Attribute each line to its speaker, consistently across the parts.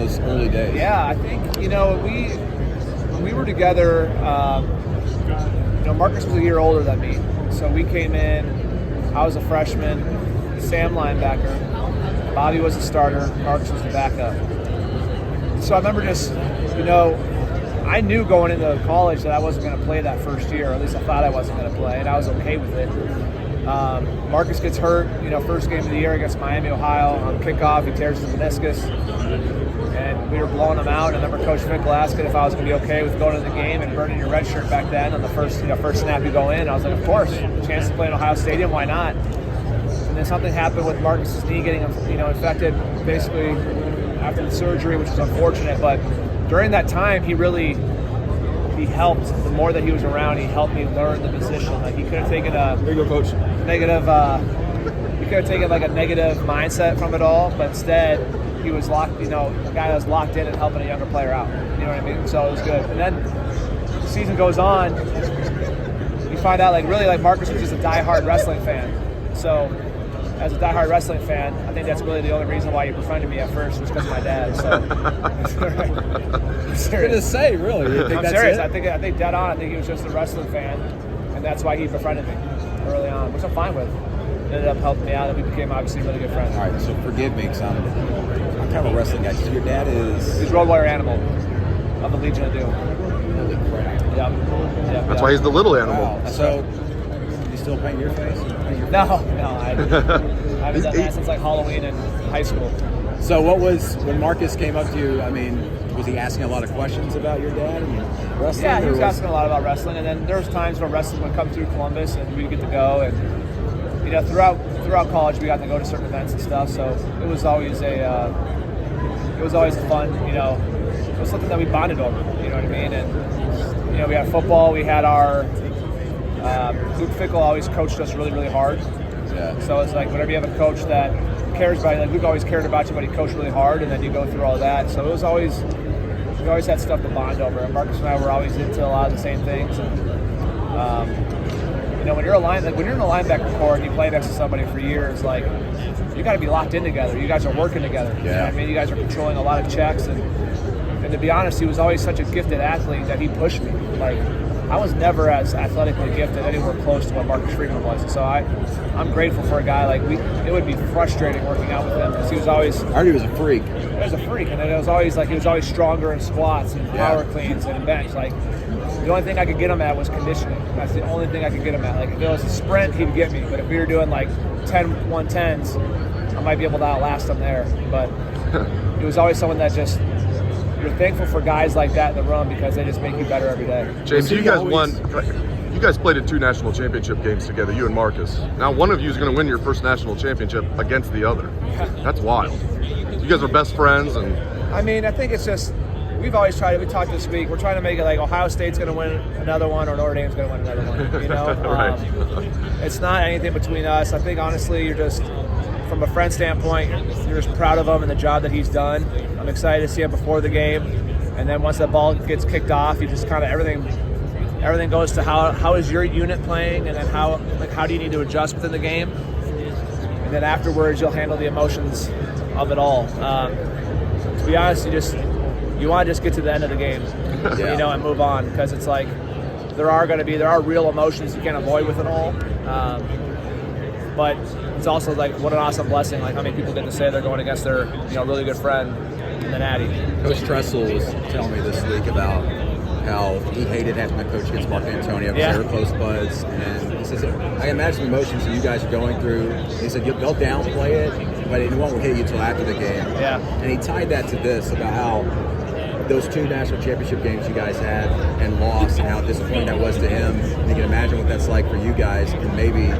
Speaker 1: those early days?
Speaker 2: Yeah, I think, when we were together, Marcus was a year older than me. So we came in, I was a freshman, Sam linebacker, Bobby was the starter, Marcus was the backup. So I remember just, I knew going into college that I wasn't going to play that first year, or at least I thought I wasn't going to play, and I was okay with it. Marcus gets hurt, first game of the year against Miami, Ohio. On kickoff, he tears his meniscus, and we were blowing him out. I remember Coach Finkel asking if I was going to be okay with going to the game and burning your red shirt back then on the first snap you go in. I was like, of course, chance to play in Ohio Stadium, why not? And then something happened with Marcus's knee getting, infected, basically after the surgery, which was unfortunate. But during that time, he helped. The more that he was around, he helped me learn the position. Like he could have taken
Speaker 1: There you go, Coach.
Speaker 2: negative, he could have taken like a negative mindset from it all, but instead he was locked. A guy that was locked in and helping a younger player out. You know what I mean? So it was good. And then the season goes on. You find out like Marcus was just a diehard wrestling fan. So as a diehard wrestling fan, I think that's really the only reason why he befriended me at first was because of my dad. So I'm serious.
Speaker 1: Good to say, really. You think
Speaker 2: I'm
Speaker 1: that's
Speaker 2: serious.
Speaker 1: it?
Speaker 2: I think dead on. I think he was just a wrestling fan, and that's why he befriended me early on, which I'm fine with. It ended up helping me out, and we became obviously really good friends.
Speaker 1: All right, so forgive me because I'm kind of a wrestling guy. So your dad is...
Speaker 2: He's Road Warrior Animal of the Legion of Doom.
Speaker 1: Holy crap.
Speaker 2: Yeah.
Speaker 3: That's why he's the little animal.
Speaker 1: Wow. So you still paint your face?
Speaker 2: No, I haven't done that since like Halloween in high school.
Speaker 1: So what was, when Marcus came up to you, was he asking a lot of questions about your dad and wrestling?
Speaker 2: Yeah, he was
Speaker 1: or
Speaker 2: asking a lot about wrestling, and then there was times where wrestling would come through Columbus and we'd get to go, and throughout college we got to go to certain events and stuff. So it was always fun. It was something that we bonded over. You know what I mean? And we had football. We had our Luke Fickle always coached us really, really hard.
Speaker 1: Yeah.
Speaker 2: So it's like whenever you have a coach that cares about you, like Luke always cared about you, but he coached really hard, and then you go through all that. So it was always, we always had stuff to bond over. And Marcus and I were always into a lot of the same things. And, when you're in the linebacker core and you play next to somebody for years, like you got to be locked in together. You guys are working together.
Speaker 1: Yeah.
Speaker 2: You know what I mean? You guys are controlling a lot of checks, and to be honest, he was always such a gifted athlete that he pushed me. Like I was never as athletically gifted anywhere close to what Marcus Freeman was. So I'm grateful for a guy like it would be frustrating working out with him because he was always.
Speaker 1: I heard he was a freak.
Speaker 2: He was a freak, and it was always like he was always stronger in squats and power cleans and in bench. Like the only thing I could get him at was conditioning. That's the only thing I could get him at. Like if it was a sprint, he'd get me. But if we were doing like 10 110s, I might be able to outlast him there. But he was always someone that just. You're thankful for guys like that in the room because they just make you better every day.
Speaker 3: James, you guys played in 2 national championship games together, you and Marcus. Now one of you is going to win your first national championship against the other. That's wild. You guys are best friends. And
Speaker 2: I think it's just, we talked this week, we're trying to make it like Ohio State's going to win another one or Notre Dame's going to win another one.
Speaker 3: Right.
Speaker 2: It's not anything between us. I think honestly you're just, from a friend standpoint, you're just proud of him and the job that he's done. I'm excited to see him before the game, and then once that ball gets kicked off, you just kind of everything goes to how is your unit playing, and then how do you need to adjust within the game, and then afterwards you'll handle the emotions of it all. To be honest, you want to just get to the end of the game, and move on, because it's like there are real emotions you can't avoid with it all. But it's also like what an awesome blessing. Like how many people get to say they're going against their really good friend in the Natty.
Speaker 1: Coach Tressel was telling me this week about how he hated having to coach against Mark Antonio because they were close buds. And he says, I imagine the emotions that you guys are going through. He said they'll downplay it, but it won't hit you until after the game.
Speaker 2: Yeah.
Speaker 1: And he tied that to this about how those 2 national championship games you guys had and lost, and how disappointing that was to him. And you can imagine what that's like for you guys, and maybe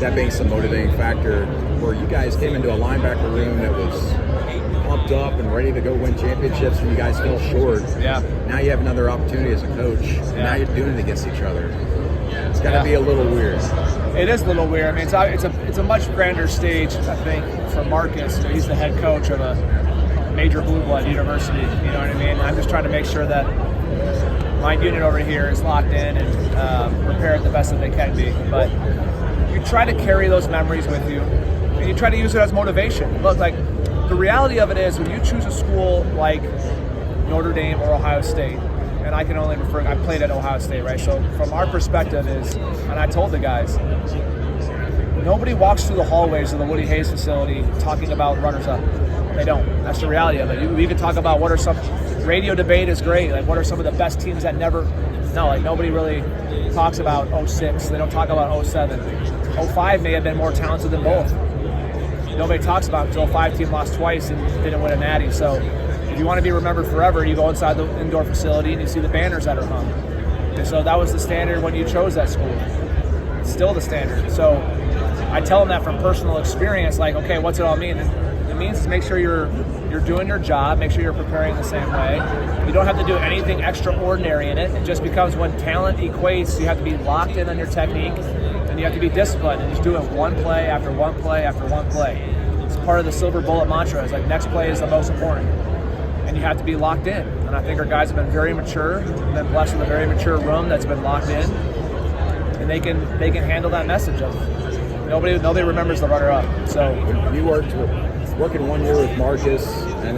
Speaker 1: that being some motivating factor where you guys came into a linebacker room that was pumped up and ready to go win championships, and you guys fell short.
Speaker 2: Yeah.
Speaker 1: Now you have another opportunity as a coach. And now you're doing it against each other. It's got to be a little weird.
Speaker 2: It is a little weird. I mean, it's a much grander stage, I think, for Marcus. He's the head coach of a major blue blood university. You know what I mean? I'm just trying to make sure that my unit over here is locked in and prepared the best that they can be. But you try to carry those memories with you, and you try to use it as motivation. Look, like the reality of it is when you choose a school like Notre Dame or Ohio State, and I can only refer, I played at Ohio State, right? So from our perspective is, and I told the guys, nobody walks through the hallways of the Woody Hayes facility talking about runners up. They don't. That's the reality of it. We can talk about what are some, radio debate is great, like what are some of the best teams that never, no, like nobody really talks about 06. They don't talk about 07. 05 may have been more talented than both. Nobody talks about it until 05 team lost twice and didn't win a natty. So if you want to be remembered forever, you go inside the indoor facility and you see the banners that are hung. And so that was the standard when you chose that school. It's still the standard. So I tell them that from personal experience, like, okay, what's it all mean? It means to make sure you're doing your job, make sure you're preparing the same way. You don't have to do anything extraordinary in it. It just becomes when talent equates, you have to be locked in on your technique, and you have to be disciplined and just do it one play after one play after one play. It's part of the silver bullet mantra. It's like next play is the most important, and you have to be locked in. And I think our guys have been very mature, been blessed with a very mature room that's been locked in, and they can handle that message of nobody remembers the runner up. So
Speaker 1: you worked working 1 year with Marcus and